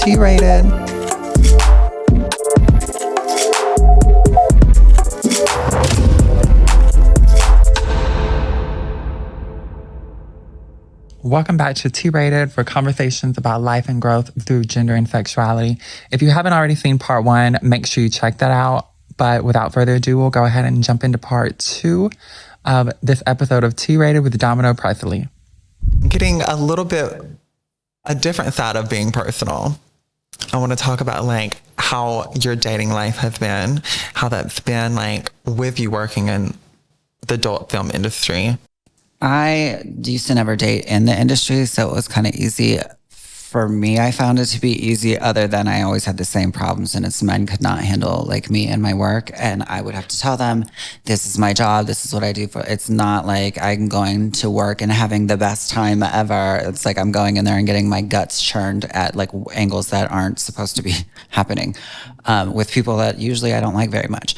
T-Rated. Welcome back to T-Rated for conversations about life and growth through gender and sexuality. If you haven't already seen part 1, make sure you check that out. But without further ado, we'll go ahead and jump into part 2 of this episode of T-Rated with Domino Presley. Getting a different side of being personal. I want to talk about like how your dating life has been, how that's been like with you working in the adult film industry. I used to never date in the industry, so it was kind of easy. For me, I found it to be easy, other than I always had the same problems, and it's men could not handle like me and my work, and I would have to tell them, this is my job, this is what I do. It's not like I'm going to work and having the best time ever. It's like I'm going in there and getting my guts churned at like angles that aren't supposed to be happening with people that usually I don't like very much.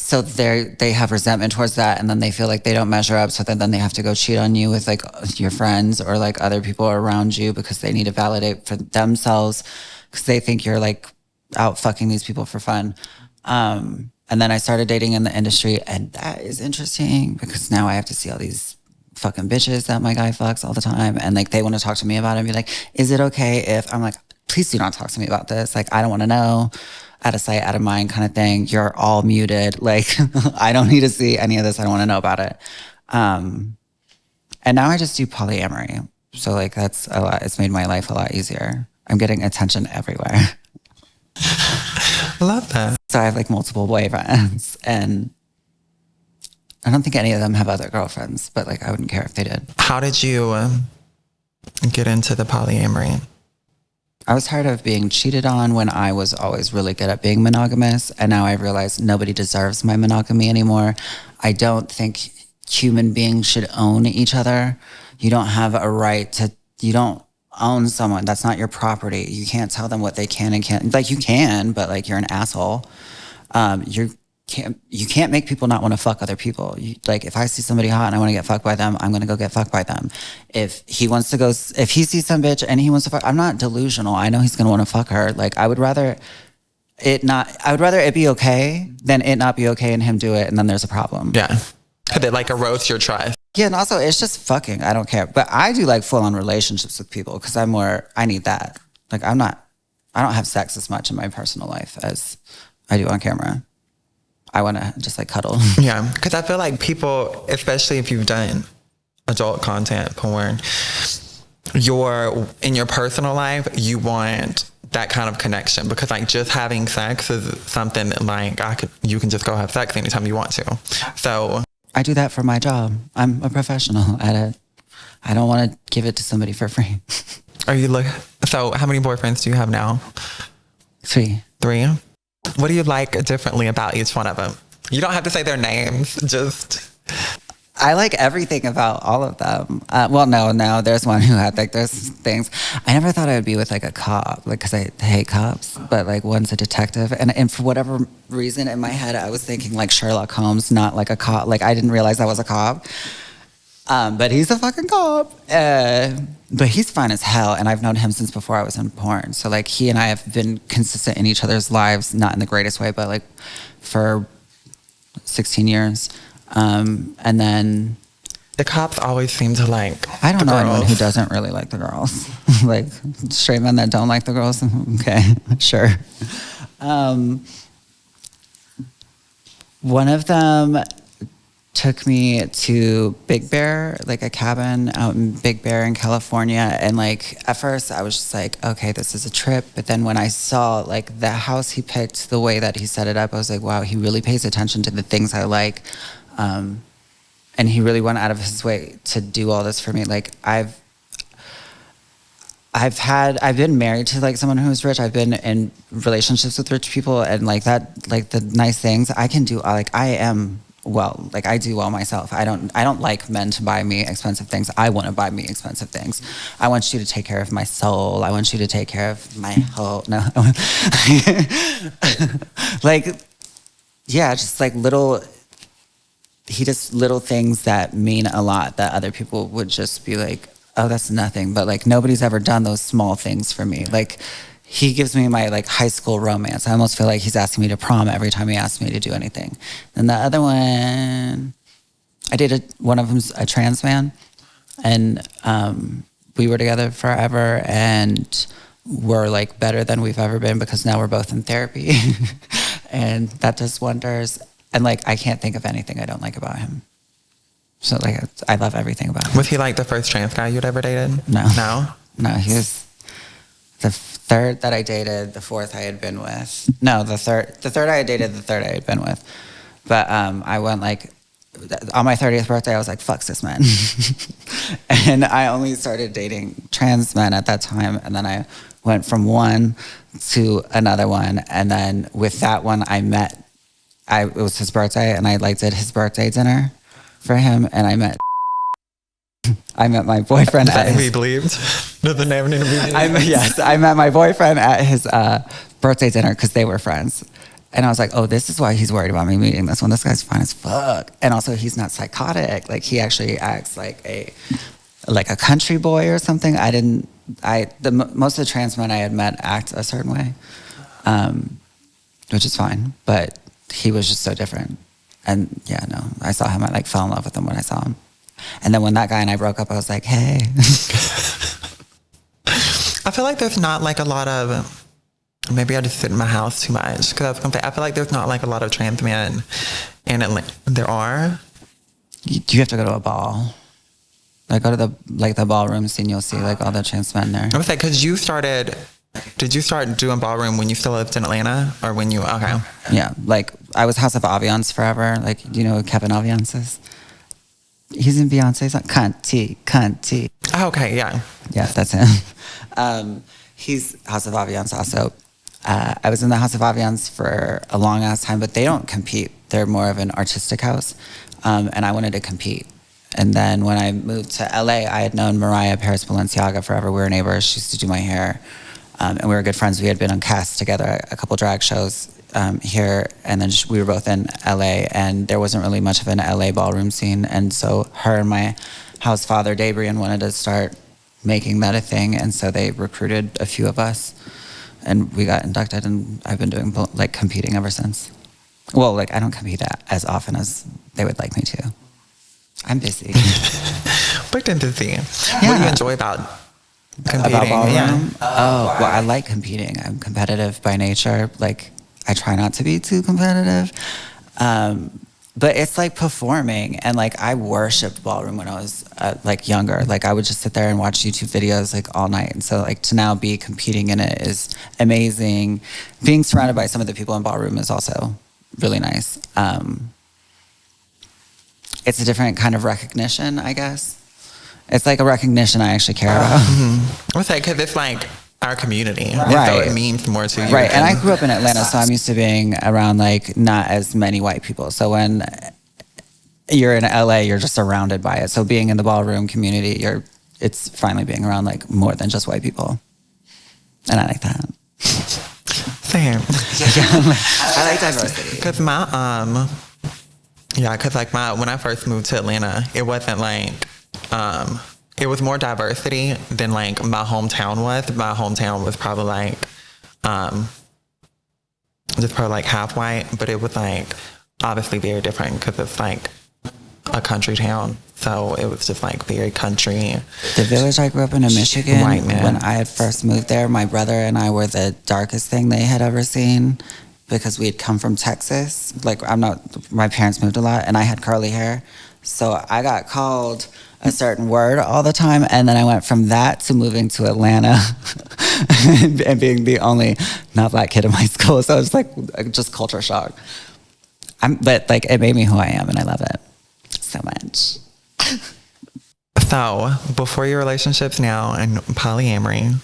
So they have resentment towards that, and then they feel like they don't measure up, so then they have to go cheat on you with like your friends or like other people around you because they need to validate for themselves because they think you're like out fucking these people for fun. And then I started dating in the industry, and that is interesting because now I have to see all these fucking bitches that my guy fucks all the time, and like they want to talk to me about it and be like, is it okay if I'm like, please do not talk to me about this, like I don't want to know. Out of sight, out of mind kind of thing. You're all muted. Like, I don't need to see any of this. I don't want to know about it. And now I just do polyamory. So like, that's a lot. It's made my life a lot easier. I'm getting attention everywhere. Love that. So I have like multiple boyfriends, and I don't think any of them have other girlfriends, but like, I wouldn't care if they did. How did you get into the polyamory? I was tired of being cheated on when I was always really good at being monogamous. And now I realize nobody deserves my monogamy anymore. I don't think human beings should own each other. You don't have a right to, you don't own someone. That's not your property. You can't tell them what they can and can't. Like you can, but like you're an asshole. You can't make people not want to fuck other people. Like if I see somebody hot and I want to get fucked by them, I'm going to go get fucked by them. If he sees some bitch and he wants to fuck, I'm not delusional. I know he's going to want to fuck her. Like I would rather it be okay than it not be okay and him do it. And then there's a problem. Yeah. Could it like erodes your trust? Yeah. And also it's just fucking, I don't care. But I do like full on relationships with people because I need that. Like I don't have sex as much in my personal life as I do on camera. I want to just like cuddle. Yeah, because I feel like people, especially if you've done adult content, porn, in your personal life, you want that kind of connection because like just having sex is something that like you can just go have sex anytime you want to. So I do that for my job. I'm a professional at it. I don't want to give it to somebody for free. So how many boyfriends do you have now? 3. 3? What do you like differently about each one of them? You don't have to say their names, just... I like everything about all of them. No, there's one who had like those things. I never thought I would be with like a cop, like because I hate cops, but like one's a detective. And for whatever reason in my head, I was thinking like Sherlock Holmes, not like a cop. Like I didn't realize I was a cop. But he's a fucking cop. But he's fine as hell, and I've known him since before I was in porn. So like he and I have been consistent in each other's lives, not in the greatest way, but like for 16 years. And then the cops always seem to like I don't know girls. Anyone who doesn't really like the girls. Like straight men that don't like the girls. Okay, sure. One of them took me to Big Bear, like a cabin out in Big Bear in California. And like, at first I was just like, okay, this is a trip. But then when I saw like the house he picked, the way that he set it up, I was like, wow, he really pays attention to the things I like. And he really went out of his way to do all this for me. Like I've been married to like someone who's rich. I've been in relationships with rich people, and like that, like the nice things I can do. Like I am well, like I do well myself. I don't like men to buy me expensive things. I want to buy me expensive things. I want you to take care of my soul. I want you to take care of my whole, no. Like, yeah, just like little things that mean a lot that other people would just be like, oh, that's nothing. But like nobody's ever done those small things for me. Like he gives me my like high school romance. I almost feel like he's asking me to prom every time he asks me to do anything. Then the other one, I dated one of them's a trans man, and we were together forever, and we're like better than we've ever been because now we're both in therapy, and that does wonders. And like I can't think of anything I don't like about him. So like I love everything about him. Was he like the first trans guy you'd ever dated? No, he was the third that I dated, the fourth I had been with. No, the third I had dated, the third I had been with. But I went like, on my 30th birthday, I was like, fuck cis men. And I only started dating trans men at that time. And then I went from one to another one. And then with that one, it was his birthday, and I like did his birthday dinner for him. And I met my boyfriend at his... believed? Doesn't have any Yes, I met my boyfriend at his birthday dinner because they were friends. And I was like, oh, this is why he's worried about me meeting this one. This guy's fine as fuck. And also he's not psychotic. Like he actually acts like a country boy or something. Most of the trans men I had met act a certain way, which is fine. But he was just so different. And yeah, no, I saw him. I like fell in love with him when I saw him. And then when that guy and I broke up, I was like, hey. I feel like there's not like a lot of... Maybe I just sit in my house too much because I was gonna say I feel like there's not like a lot of trans men in Atlanta. There are. You have to go to a ball. Like go to the ballroom scene. You'll see like all the trans men there. I was like, because you started. Did you start doing ballroom when you still lived in Atlanta, or when you? Okay. Yeah, like I was House of Aviance forever. Like do you know who Kevin Aviance is? He's in Beyonce's like Cunty. Oh, okay, yeah. Yeah, that's him. He's House of Aviance also. I was in the House of Aviance for a long ass time, but they don't compete. They're more of an artistic house. And I wanted to compete. And then when I moved to LA, I had known Mariah Paris Balenciaga forever. We were neighbors. She used to do my hair. And we were good friends. We had been on cast together, a couple drag shows here. And then we were both in LA, and there wasn't really much of an LA ballroom scene. And so her and my house father, Dabrian, wanted to start making that a thing. And so they recruited a few of us. And we got inducted, and I've been doing like competing ever since. Well, like I don't compete as often as they would like me to. I'm busy. But then busy. Yeah. What do you enjoy about competing? About ballroom? Yeah. Oh, well, I like competing. I'm competitive by nature. Like I try not to be too competitive. But it's like performing, and like I worshipped ballroom when I was like younger. Like I would just sit there and watch YouTube videos like all night. And so like to now be competing in it is amazing. Being surrounded by some of the people in ballroom is also really nice. It's a different kind of recognition, I guess. It's like a recognition I actually care about. Mm-hmm. What's that? Because it's like our community. Right. So it means more to you. Right. And I grew up in Atlanta, so I'm used to being around like not as many white people. So when you're in LA, you're just surrounded by it. So being in the ballroom community, it's finally being around like more than just white people. And I like that. Same. I like diversity. Because when I first moved to Atlanta, it wasn't like, it was more diversity than like my hometown was. My hometown was probably like, just probably like half white, but it was like obviously very different because it's like a country town. So it was just like very country. The village I grew up in Michigan, White man. when I had first moved there, my brother and I were the darkest thing they had ever seen because we had come from Texas. Like my parents moved a lot and I had curly hair. So I got called a certain word all the time. And then I went from that to moving to Atlanta and being the only not black kid in my school. So it was like just culture shock. But like it made me who I am and I love it so much. So before your relationships now and polyamory,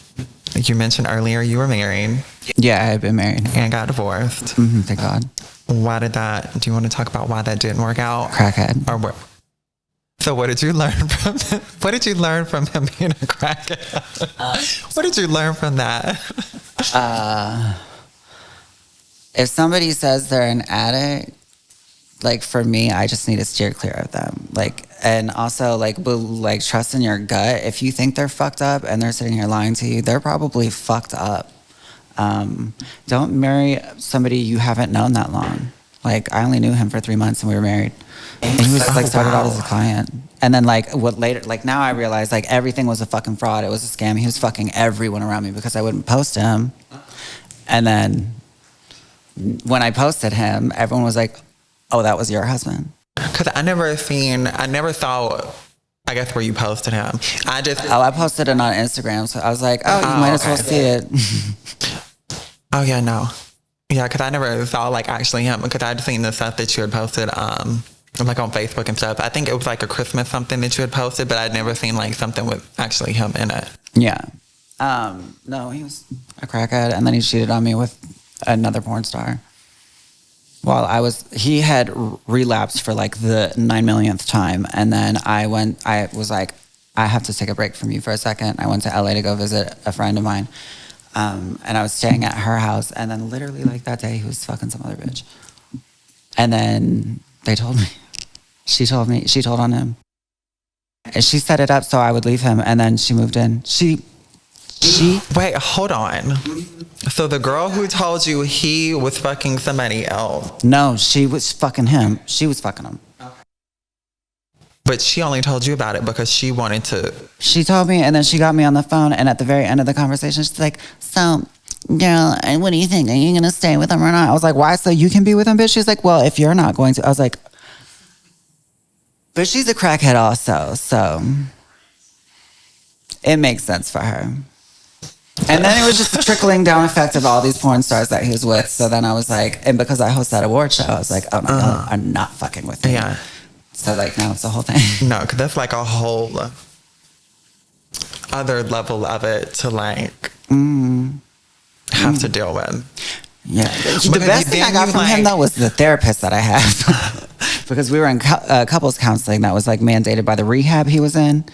you mentioned earlier you were married. Yeah, I had been married. And got divorced. Mm-hmm, thank God. Why did that, do you want to talk about why that didn't work out? Crackhead. Or what? So what did you learn from him? What did you learn from him being a crackhead? What did you learn from that? If somebody says they're an addict, like for me, I just need to steer clear of them. Like, and also like, but like trust in your gut. If you think they're fucked up and they're sitting here lying to you, they're probably fucked up. Don't marry somebody you haven't known that long. Like, I only knew him for 3 months and we were married. And he was like started out as a client. And then like what later, like now I realize like everything was a fucking fraud. It was a scam. He was fucking everyone around me because I wouldn't post him. And then when I posted him, everyone was like, oh, that was your husband? Because I never saw, I guess, where you posted him. I posted it on Instagram. So I was like, oh, you might as well see it. Oh, yeah, no. Yeah, because I never saw, like, actually him. Because I'd seen the stuff that you had posted, like, on Facebook and stuff. I think it was, like, a Christmas something that you had posted, but I'd never seen, like, something with actually him in it. Yeah. No, he was a crackhead. And then he cheated on me with another porn star. He had relapsed for like the 9 millionth time. And then I was like, I have to take a break from you for a second. I went to LA to go visit a friend of mine. And I was staying at her house. And then literally like that day, he was fucking some other bitch. And then they told me, she told on him. And she set it up so I would leave him. And then she moved in. Wait, hold on. So the girl who told you he was fucking somebody else. No, she was fucking him. She was fucking him. Okay. But she only told you about it because she wanted to. She told me, and then she got me on the phone, and at the very end of the conversation, she's like, so, girl, what do you think? Are you going to stay with him or not? I was like, why? So you can be with him, bitch? She's like, well, if you're not going to. I was like, but she's a crackhead also, so it makes sense for her. And then it was just a trickling down effect of all these porn stars that he was with. So then I was like, and because I host that award show, I was like, oh no, I'm not fucking with him. Yeah. So like now it's the whole thing. No, because that's like a whole other level of it to like have to deal with. Yeah. The best thing I got from him though was the therapist that I have. Because we were in couples counseling that was like mandated by the rehab he was in.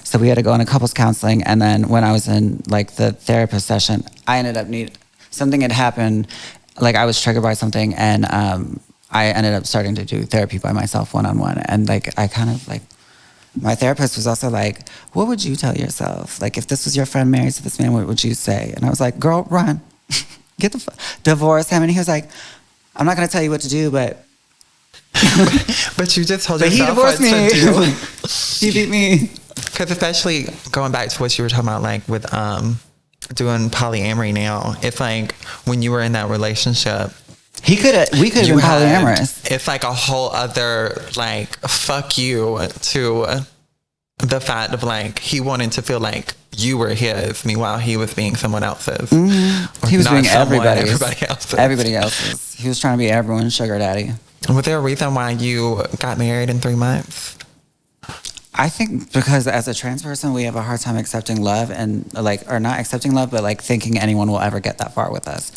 So we had to go into couples counseling. And then when I was in like the therapist session, I ended up something had happened. Like I was triggered by something and I ended up starting to do therapy by myself one-on-one. And like, I kind of like, my therapist was also like, what would you tell yourself? Like if this was your friend married to this man, what would you say? And I was like, girl, run. Get divorce him. And he was like, I'm not going to tell you what to do, but. But you just told yourself he divorced me. He beat me. Because especially going back to what you were talking about, like with doing polyamory now, it's like when you were in that relationship, we could have been polyamorous. It's like a whole other like fuck you to the fact of like he wanted to feel like you were his, meanwhile he was being someone else's. Mm-hmm. He was being everybody else's. Everybody else's. He was trying to be everyone's sugar daddy. Was there a reason why you got married in 3 months? I think because as a trans person, we have a hard time accepting love and like, or not accepting love, but like thinking anyone will ever get that far with us.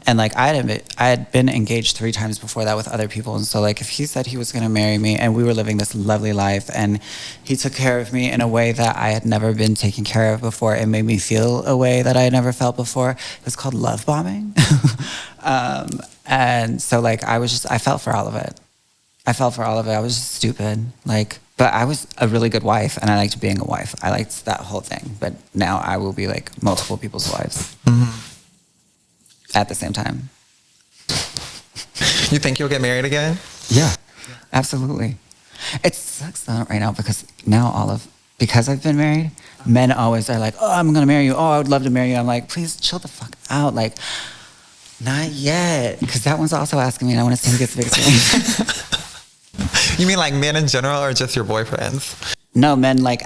And like I had been engaged 3 times before that with other people. And so like if he said he was going to marry me and we were living this lovely life and he took care of me in a way that I had never been taken care of before, it made me feel a way that I had never felt before. It was called love bombing. And so like I fell for all of it. I was just stupid. Like, but I was a really good wife and I liked being a wife. I liked that whole thing. But now I will be like multiple people's wives at the same time. You think you'll get married again? Yeah, absolutely. It sucks though right now because I've been married, men always are like, oh, I'm going to marry you. Oh, I would love to marry you. I'm like, please chill the fuck out. Like, not yet. Because that one's also asking me and I want to see who gets the biggest ring. You mean like men in general or just your boyfriends? No, men like,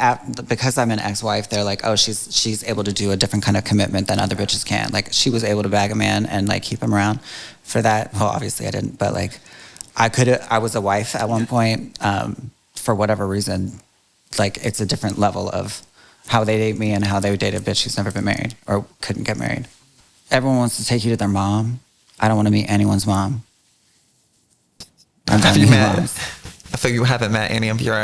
because I'm an ex-wife, they're like, oh, she's able to do a different kind of commitment than other bitches can. Like she was able to bag a man and like keep him around for that. Well, obviously I didn't, but like I was a wife at one point for whatever reason. Like it's a different level of how they date me and how they would date a bitch who's never been married or couldn't get married. Everyone wants to take you to their mom. I don't want to meet anyone's mom. Have you met? So you haven't met any of your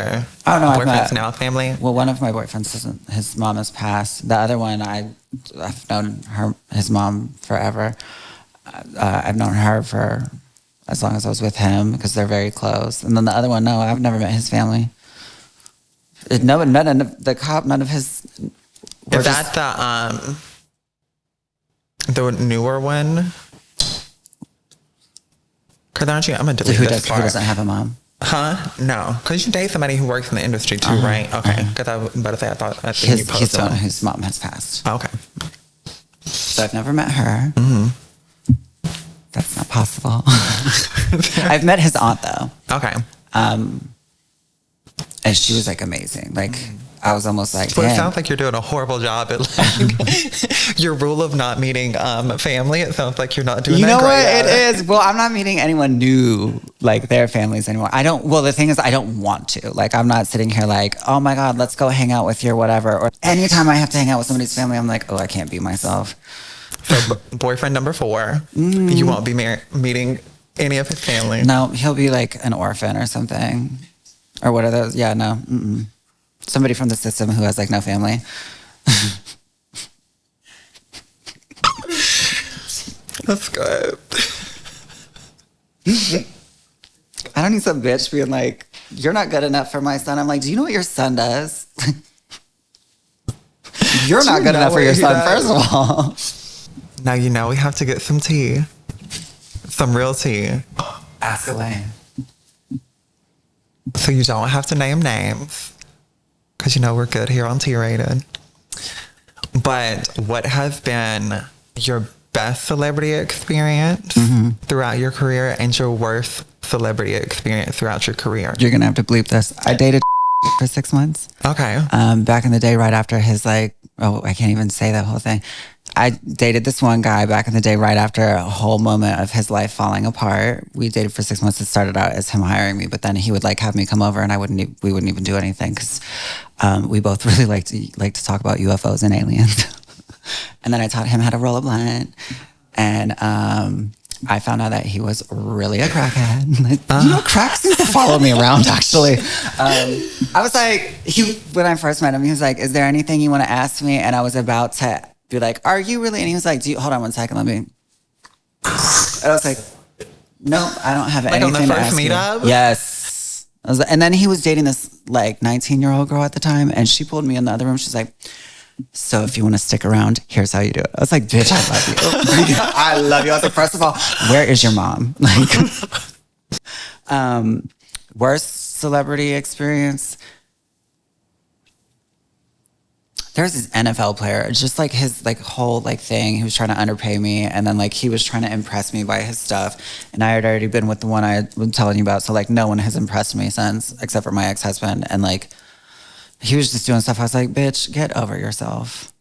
boyfriends now, family? Well, one of my boyfriends his mom has passed. The other one, I've known his mom forever. I've known her for as long as I was with him because they're very close. And then the other one, no, I've never met his family. No, none of the cop, none of his. Is that the newer one? Because aren't you? I'm gonna delete this part. Who doesn't have a mom? Huh? No, because you date somebody who works in the industry too, right? Okay. Because I was about to say, I think you posted. He's the one whose mom has passed. Oh, okay. So I've never met her. That's not possible. I've met his aunt though. Okay. And she was like amazing. Like I was almost like, so it sounds like you're doing a horrible job at like your rule of not meeting family. It sounds like you're not doing that great. It is. Well, I'm not meeting anyone new, like their families anymore. The thing is I don't want to. Like I'm not sitting here like, oh my God, let's go hang out with your whatever. Or anytime I have to hang out with somebody's family, I'm like, oh, I can't be myself. So boyfriend number 4, you won't be meeting any of his family. No, he'll be like an orphan or something. Or what are those? Yeah, no. Somebody from the system who has like no family. That's good. I don't need some bitch being like, you're not good enough for my son. I'm like, do you know what your son does? You're not good enough for your son, first of all. Now you know we have to get some tea. Some real tea. Ask away. So you don't have to name names. Because you know we're good here on T-Rated. But what has been your best celebrity experience throughout your career and your worst celebrity experience throughout your career? You're going to have to bleep this. I dated for 6 months. Okay. Back in the day, right after his I can't even say that whole thing. I dated this one guy back in the day right after a whole moment of his life falling apart. We dated for 6 months. It started out as him hiring me, but then he would like have me come over and we wouldn't even do anything because we both really like to talk about UFOs and aliens. And then I taught him how to roll a blunt. And I found out that he was really a crackhead. Crack seems to follow me around, actually. I was like, when I first met him, he was like, is there anything you want to ask me? And I was about to be like, are you really? And he was like, hold on one second, let me. And I was like, no, I don't have anything to ask you. Like on the first meetup? Yes. And then he was dating this like 19-year-old girl at the time, and she pulled me in the other room. She's like, so if you want to stick around, here's how you do it. I was like, bitch, I love you. I love you. I was like, first of all, where is your mom? Like, worst celebrity experience. There's this NFL player, just like his like whole like thing. He was trying to underpay me, and then like he was trying to impress me by his stuff. And I had already been with the one I was telling you about, so like no one has impressed me since, except for my ex-husband. And like he was just doing stuff. I was like, bitch, get over yourself.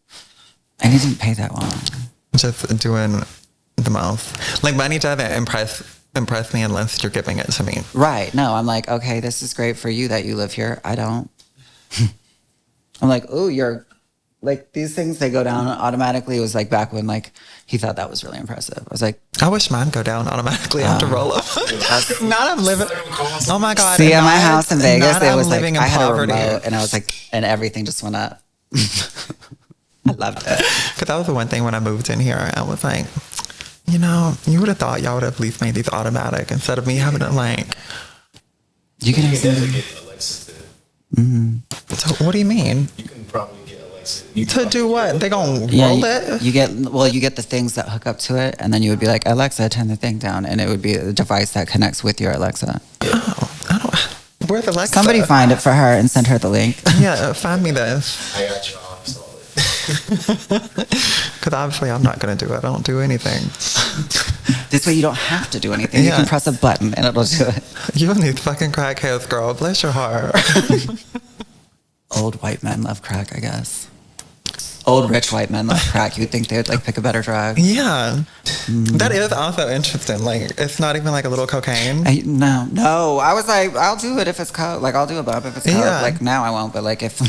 And he didn't pay that well. Just doing the most. Like money doesn't impress me unless you're giving it to me. Right. No, I'm like, okay, this is great for you that you live here. I don't. I'm like, oh, you're. Like these things, they go down automatically. It was like back when like he thought that was really impressive. I was like, I wish mine go down automatically after roll up. Not I'm living. Oh my God. See, at my house in Vegas, it was like I had a remote and I was like, and everything just went up. I loved it. Because that was the one thing when I moved in here. I was like, you know, you would have thought y'all would have at least made these automatic instead of me having to like. You can get Alexa to. So what do you mean? You can probably get Alexa to do what? They gonna roll it? You get the things that hook up to it, and then you would be like, Alexa, turn the thing down, and it would be a device that connects with your Alexa. Oh, I don't. Where's Alexa? Somebody find it for her and send her the link. Yeah, find me this. I got you. I'll install it. Because obviously I'm not gonna do it. I don't do anything. This way you don't have to do anything. You can press a button and it'll do it. You and these fucking crackheads, girl. Bless your heart. Old white men love crack, I guess. Old rich white men love crack. You'd think they'd like pick a better drug. Yeah. That is also interesting. Like, it's not even like a little cocaine. No. I was like, I'll do it if it's coke. Like, I'll do a bump if it's coke. Yeah. Like, now I won't, but like if...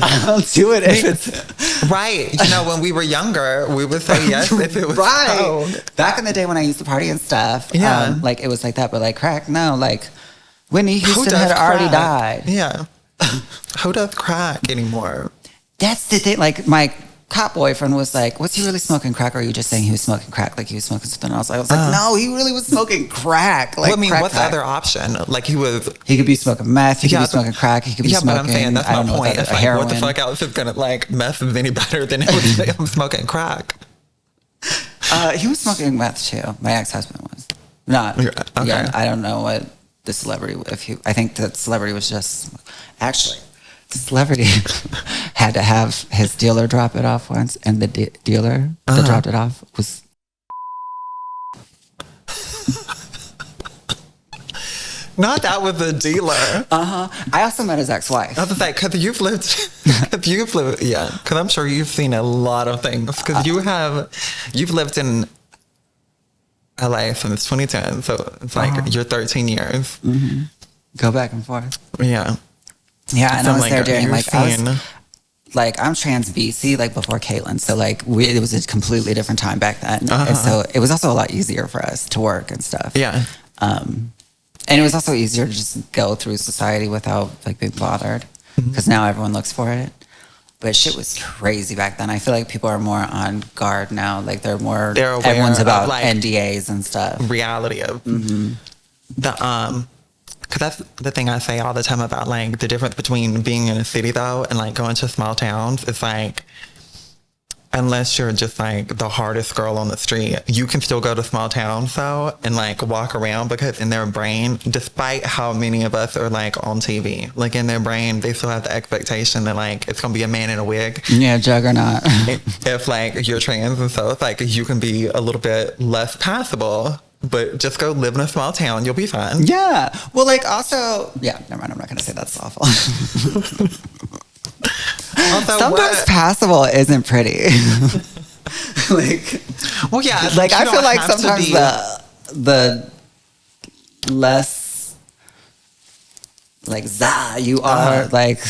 I'll do it if it's... Right. You know, when we were younger, we would say yes if it was coke. Back in the day when I used to party and stuff, yeah. Like, it was like that. But like crack, no. Like, Whitney Houston had already died. Yeah. Who does crack anymore? That's the thing. Like, my cop boyfriend was like, was he really smoking crack, or are you just saying he was smoking crack like he was smoking something else? I was like, no, he really was smoking crack. Like, well, I mean, what's crack. the other option? Like, he could be smoking meth, he could be smoking crack, he could be smoking, but I'm saying, that's my point. It's like, heroin. what the fuck else is gonna, like, meth is any better than it would say I'm smoking crack? He was smoking meth too. My ex-husband was. Not. Okay. Yeah, I don't know what the celebrity, I think the celebrity was just, actually, the celebrity had to have his dealer drop it off once, and the dealer that dropped it off was... Not that with the dealer. I also met his ex-wife. I was like, because you've lived, yeah, because I'm sure you've seen a lot of things, because you've lived in LA since 2010, so it's like you're 13 years. Mm-hmm. Go back and forth. Yeah. Yeah, and so I was like, there during, like, I'm trans BC, like, before Caitlyn, so, like, it was a completely different time back then, and so it was also a lot easier for us to work and stuff. Yeah. And it was also easier to just go through society without, like, being bothered, because now everyone looks for it. But shit was crazy back then. I feel like people are more on guard now. Like, they're aware everyone's about, like, NDAs and stuff. Reality of the because that's the thing I say all the time about, like, the difference between being in a city though and, like, going to small towns. It's like, unless you're just, like, the hardest girl on the street, you can still go to small towns though and, like, walk around, because in their brain, despite how many of us are, like, on TV, like, in their brain, they still have the expectation that, like, it's gonna be a man in a wig. Yeah, juggernaut. If, like, you're trans, and so it's like you can be a little bit less passable, but just go live in a small town, you'll be fine. Yeah. Well, like, also, yeah, never mind, I'm not gonna say that's awful. Also, sometimes passable isn't pretty. Like, well, yeah, like, I feel like sometimes the less, like, you are, like,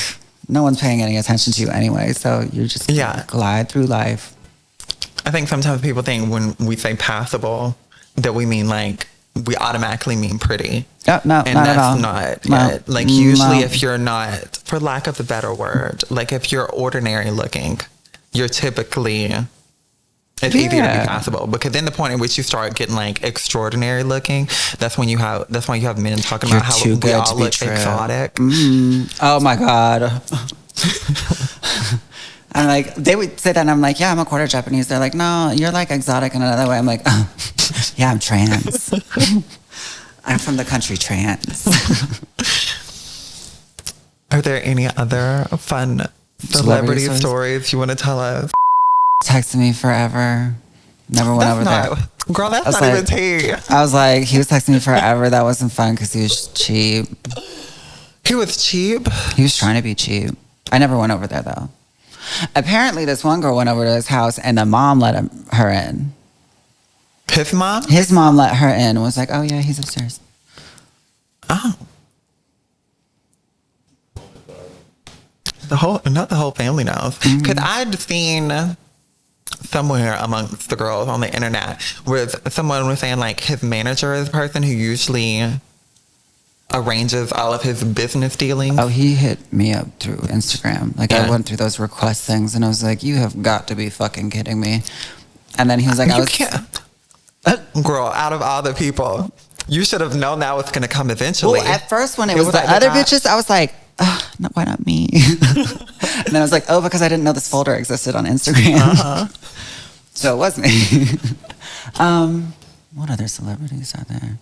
no one's paying any attention to you anyway, so you're just glide through life. I think sometimes people think when we say passable that we mean, like, we automatically mean pretty. No, and not that's at all. not No. it. Like, usually if you're not, for lack of a better word, like, if you're ordinary looking, you're typically, it's easy to be passable, because then the point at which you start getting, like, extraordinary looking, that's when you have men talking about how we all look exotic. Oh my God. I'm like, they would say that, and I'm like, yeah, I'm a quarter Japanese. They're like, no, you're, like, exotic in another way. I'm like, oh, yeah, I'm trans. I'm from the country trans. Are there any other fun celebrity stories you want to tell us? Texted me forever. Never went over there. Girl, that's not even tea. I was like, he was texting me forever. That wasn't fun because he was cheap. He was cheap? He was trying to be cheap. I never went over there, though. Apparently, this one girl went over to his house, and the mom let her in. His mom? His mom let her in and was like, oh, yeah, he's upstairs. Oh. Not the whole family knows. Because I'd seen somewhere amongst the girls on the internet where someone was saying, like, his manager is the person who usually arranges all of his business dealings. Oh, he hit me up through Instagram. Like, I went through those request things, and I was like, you have got to be fucking kidding me. And then he was like, girl, out of all the people, you should have known that was going to come eventually. Well, at first when it was the other bitches, I was like, no, why not me? And then I was like, oh, because I didn't know this folder existed on Instagram. So it was me. What other celebrities are there?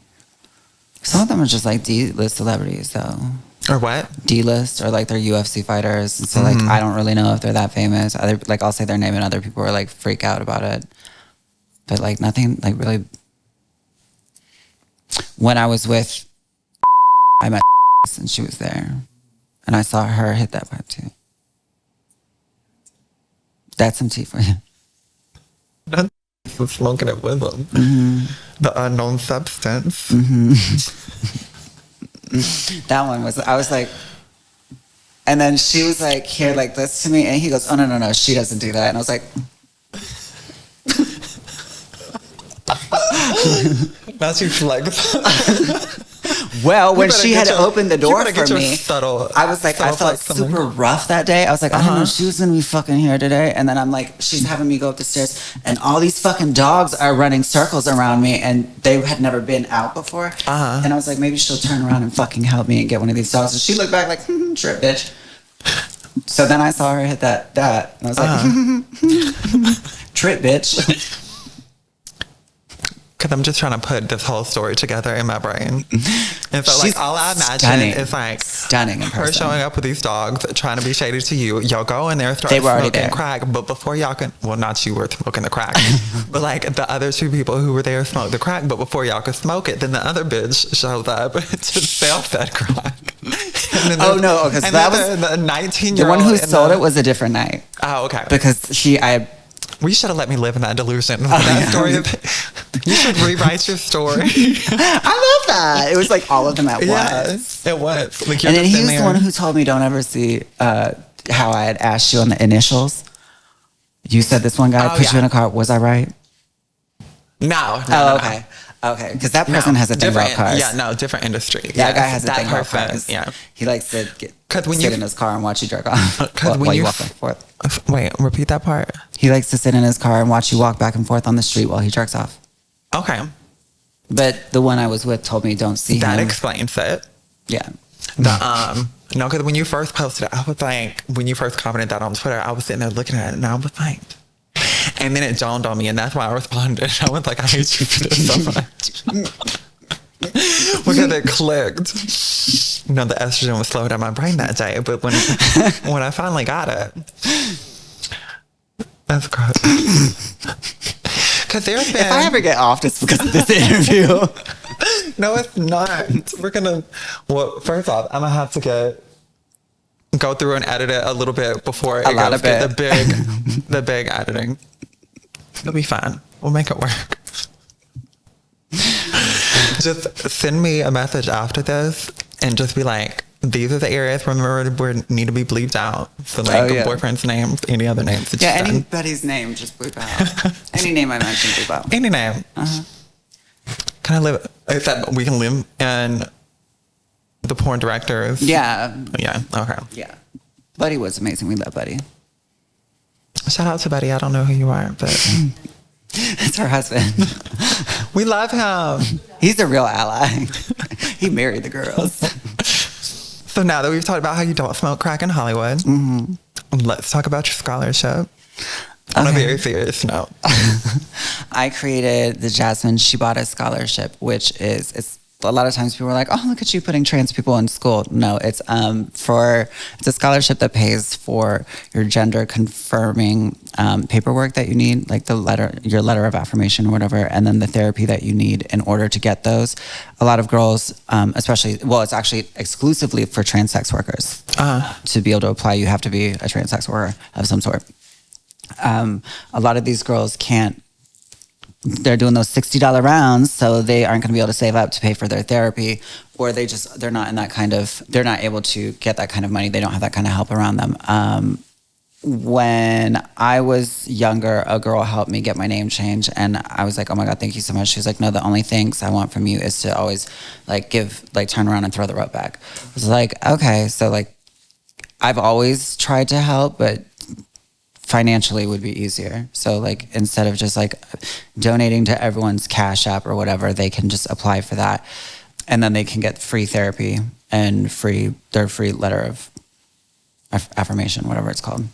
Some of them are just, like, D-list celebrities, though. Or what? D-list, or, like, they're UFC fighters. And so, like, I don't really know if they're that famous. Like, I'll say their name and other people are, like, freak out about it. But, like, nothing, like, really. When I was with, I met and she was there. And I saw her hit that vibe, too. That's some tea for you. Smoking it with them. The unknown substance. That one was, I was like, and then she was like, here, like this to me. And he goes, oh, no, she doesn't do that. And I was like, now she flex. Well, when better she get had opened the door for me, I was like, I felt super rough that day. I was like, I didn't know she was gonna be fucking here today. And then I'm like, she's having me go up the stairs, and all these fucking dogs are running circles around me, and they had never been out before. And I was like, maybe she'll turn around and fucking help me and get one of these dogs. And she looked back like, trip, bitch. So then I saw her hit that, and I was like, trip, bitch. Because I'm just trying to put this whole story together in my brain. And so, like, all I imagine is, like, stunning in her person. showing up with these dogs, trying to be shady to you. Y'all go in there, start smoking crack. But before y'all can, well, not you were smoking the crack, but, like, the other two people who were there smoked the crack. But before y'all could smoke it, then the other bitch shows up to sell that crack. Oh, no. Okay, so that was the 19-year-old. The one who sold it was a different night. Oh, okay. Because well, you should have let me live in that delusion. Story you should rewrite your story. I love that. It was like all of them at once. It was. Like, and then he was the one who told me, don't ever see how I had asked you on the initials. You said this one guy put you in a car. Was I right? No. Okay. Okay, because that person has a thing about cars. Yeah, no, different industry. That guy has a thing about cars. Yeah. He likes to sit in his car and watch you jerk off while you walk back and forth. Wait, repeat that part. He likes to sit in his car and watch you walk back and forth on the street while he jerks off. Okay. But the one I was with told me don't see him. That explains it. Yeah. No, because when you first posted it, I was like, when you first commented that on Twitter, I was sitting there looking at it and I was like, and then it dawned on me, and that's why I responded. I was like, I hate you for this so much. Because it clicked. You know, the estrogen was slow down my brain that day, but when I finally got it, that's gross. Because there's been... If I ever get off, it's because of this interview. No, it's not. We're gonna... Well, first off, I'm gonna have to go through and edit it a little bit before it goes to the big editing. It'll be fine. We'll make it work. Just send me a message after this and just be like, these are the areas where need to be bleeped out. So, like, boyfriend's names, any other names. Yeah, anybody's name, just bleep out. Any name I mentioned, bleep out. Any name. Can I live... Except we can live in the porn directors. Yeah. Yeah, okay. Yeah. Buddy was amazing. We love Buddy. Shout out to Buddy. I don't know who you are, but... It's her husband. We love him. He's a real ally. He married the girls. So now that we've talked about how you don't smoke crack in Hollywood, let's talk about your scholarship. On a very serious note. I created the Jazmin Shibata Scholarship, which is a lot of times people are like, oh, look at you putting trans people in school. No, it's a scholarship that pays for your gender confirming paperwork that you need, like your letter of affirmation or whatever, and then the therapy that you need in order to get those. A lot of girls, it's actually exclusively for trans sex workers. To be able to apply, you have to be a trans sex worker of some sort. A lot of these girls they're doing those $60 rounds, so they aren't going to be able to save up to pay for their therapy, or they're not able to get that kind of money. They don't have that kind of help around them. When I was younger, a girl helped me get my name changed, and I was like, oh my God, thank you so much. She was like, no, the only things I want from you is to always turn around and throw the rope back. I was like, okay. So I've always tried to help, but financially would be easier. So instead of just donating to everyone's Cash App or whatever, they can just apply for that. And then they can get free therapy and their free letter of affirmation, whatever it's called.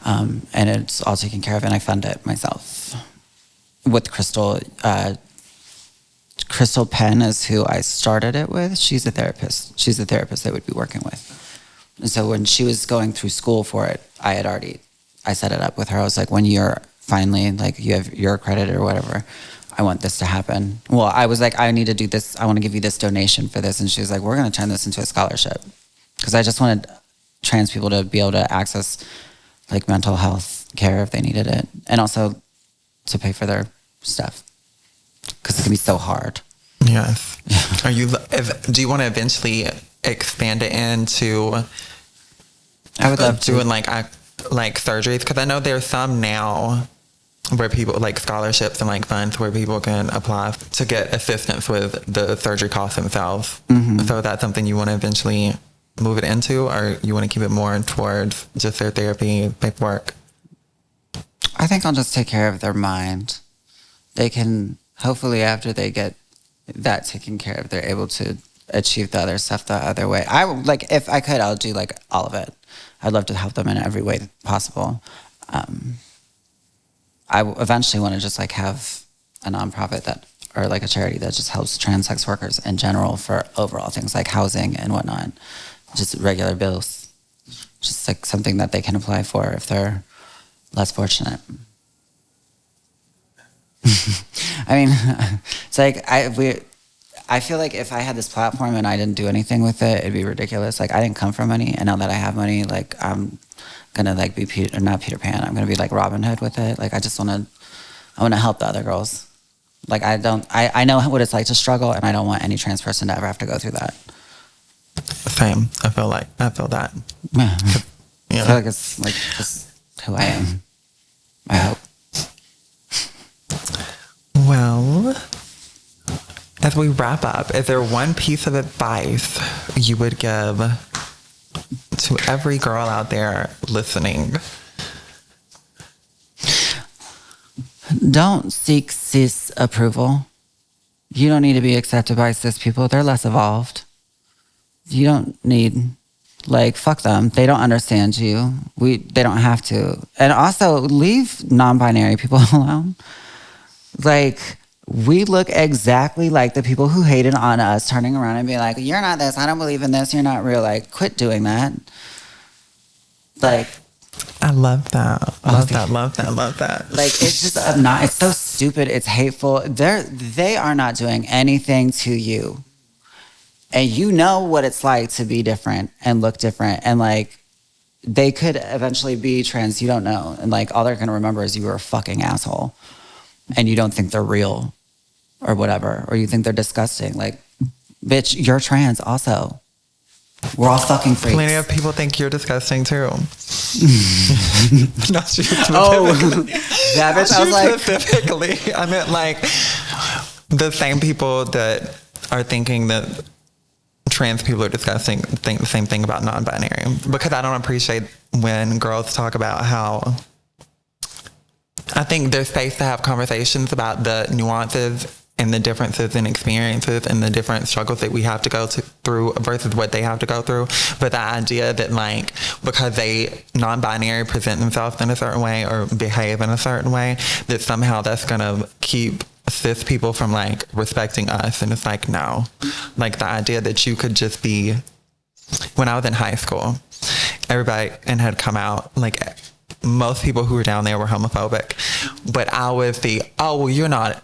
And it's all taken care of, and I fund it myself. With Crystal Penn is who I started it with. She's a therapist. She's the therapist I would be working with. And so when she was going through school for it, I set it up with her. I was like, when you're finally, you're accredited or whatever, I want this to happen. Well, I was like, I need to do this. I want to give you this donation for this. And she was like, we're going to turn this into a scholarship. Because I just wanted trans people to be able to access mental health care if they needed it. And also to pay for their stuff. Because it can be so hard. Yes. Do you want to eventually expand it into... I would love to. Doing surgeries, because I know there's some now where people like scholarships and like funds where people can apply to get assistance with the surgery costs themselves. So that's something you want to eventually move it into, or you want to keep it more towards just their therapy paperwork? I think I'll just take care of their mind. They can, hopefully after they get that taken care of, they're able to achieve the other stuff the other way. If I could, I'll do like all of it. I'd love to help them in every way possible. I eventually want to just like have a nonprofit or like a charity that just helps trans sex workers in general for overall things like housing and whatnot, just regular bills, just like something that they can apply for if they're less fortunate. I mean, it's like I feel like if I had this platform and I didn't do anything with it, it'd be ridiculous. Like I didn't come from money, and now that I have money, like I'm gonna like be not Peter Pan. I'm gonna be like Robin Hood with it. Like I want to help the other girls. Like I know what it's like to struggle, and I don't want any trans person to ever have to go through that. Same. I feel that. Yeah. Yeah. I feel like it's like just who I am. I hope. Well, as we wrap up, is there one piece of advice you would give to every girl out there listening? Don't seek cis approval. You don't need to be accepted by cis people. They're less evolved. You don't need, like, fuck them. They don't understand you. They don't have to. And also, leave non-binary people alone. Like, we look exactly like the people who hated on us, turning around and being like, you're not this, I don't believe in this, you're not real. Like, quit doing that. Like, I love that. Love that. like, it's just it's so stupid, it's hateful. They are not doing anything to you. And you know what it's like to be different and look different. And like, they could eventually be trans, you don't know. And like, all they're gonna remember is you were a fucking asshole. And you don't think they're real or whatever, or you think they're disgusting. Like, bitch, you're trans also. We're all fucking freaks. Plenty of people think you're disgusting too. Not you specifically. Oh, that bitch, I was like... Specifically. I meant like the same people that are thinking that trans people are disgusting think the same thing about non-binary. Because I don't appreciate when girls talk about how... I think there's space to have conversations about the nuances and the differences in experiences and the different struggles that we have to go through versus what they have to go through. But the idea that like, because they non-binary present themselves in a certain way or behave in a certain way, that somehow that's going to keep cis people from like respecting us. And it's like, no. Like the idea that you could just be, when I was in high school, everybody and had come out like, most people who were down there were homophobic, but I was you're not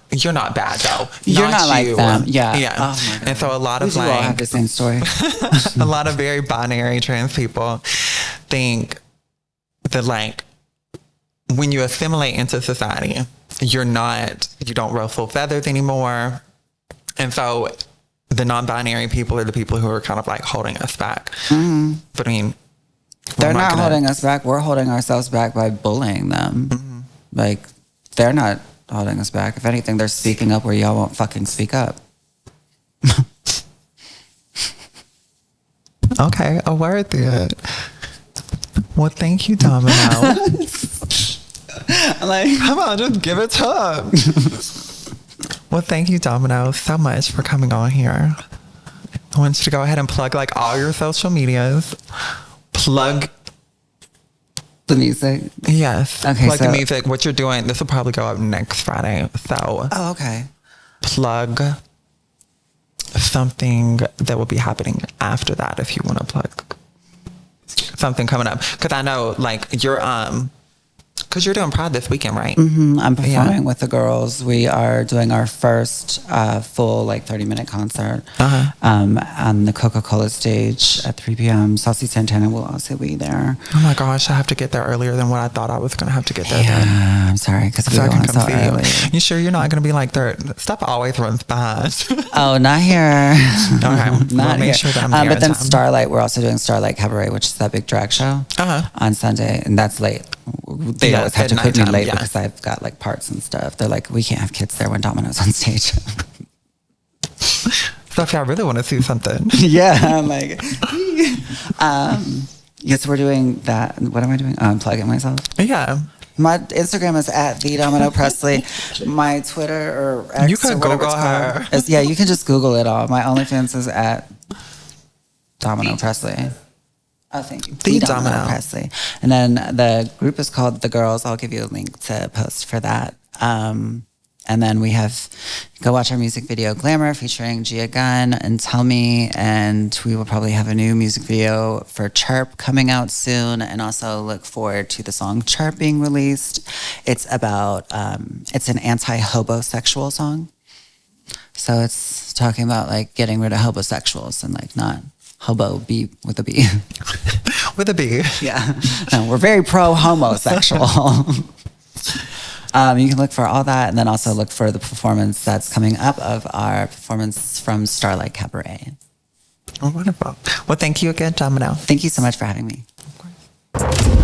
bad though. You're not like them. Yeah. Yeah. Oh my God. And so a lot of we all have the same story. a lot of very binary trans people think that like when you assimilate into society, you don't ruffle feathers anymore. And so the non-binary people are the people who are kind of like holding us back. Mm-hmm. But I mean, they're not holding us back. We're holding ourselves back by bullying them. Mm-hmm. Like, they're not holding us back. If anything, they're speaking up where y'all won't fucking speak up. Okay, a word there. Well, thank you, Domino. Like, come on, just give it to him. Well, thank you, Domino, so much for coming on here. I want you to go ahead and plug like all your social medias. Plug the music. Yes. Okay. Plug the music. What you're doing. This will probably go up next Friday. So. Oh, okay. Plug something that will be happening after that if you want to plug something coming up. Because I know like you're because you're doing Pride this weekend, right? Mm-hmm. I'm performing with the Gurls. We are doing our first full 30-minute concert on the Coca-Cola stage at 3 p.m. Saucy Santana will also be there. Oh my gosh, I have to get there earlier than what I thought I was going to have to get there. Yeah, I'm sorry because we went so early. You sure you're not going to be like third? Stuff always runs behind. Oh, not here. Okay, not make here. sure that I'm there but then time. Starlight, we're also doing Starlight Cabaret, which is that big drag show on Sunday, and that's late. They always have to at put me nighttime, late yeah. because I've got like parts and stuff. They're like, we can't have kids there when Domino's on stage. So if y'all really want to see something. Yeah, I'm like, yes, we're doing that. What am I doing? Oh, I'm plugging myself. Yeah. My Instagram is at the Domino Presley. My Twitter or X You can or whatever Google it's called her. is, yeah, you can just Google it all. My OnlyFans is at Domino Presley. Oh, thank you. The Domino. Presley. And then the group is called The Gurls. I'll give you a link to post for that. And then we have, go watch our music video, Glamour, featuring Gunn and Tell Me. And we will probably have a new music video for Chirp coming out soon. And also look forward to the song Chirp being released. It's about, it's an anti-hobosexual song. So it's talking about like getting rid of hobosexuals and like not hobo, B with a B. With a B. Yeah. No, we're very pro-homosexual. You can look for all that and then also look for the performance that's coming up of our performance from Starlight Cabaret. Oh, wonderful. Well, thank you again, Domino. Thank you so much for having me. Of course.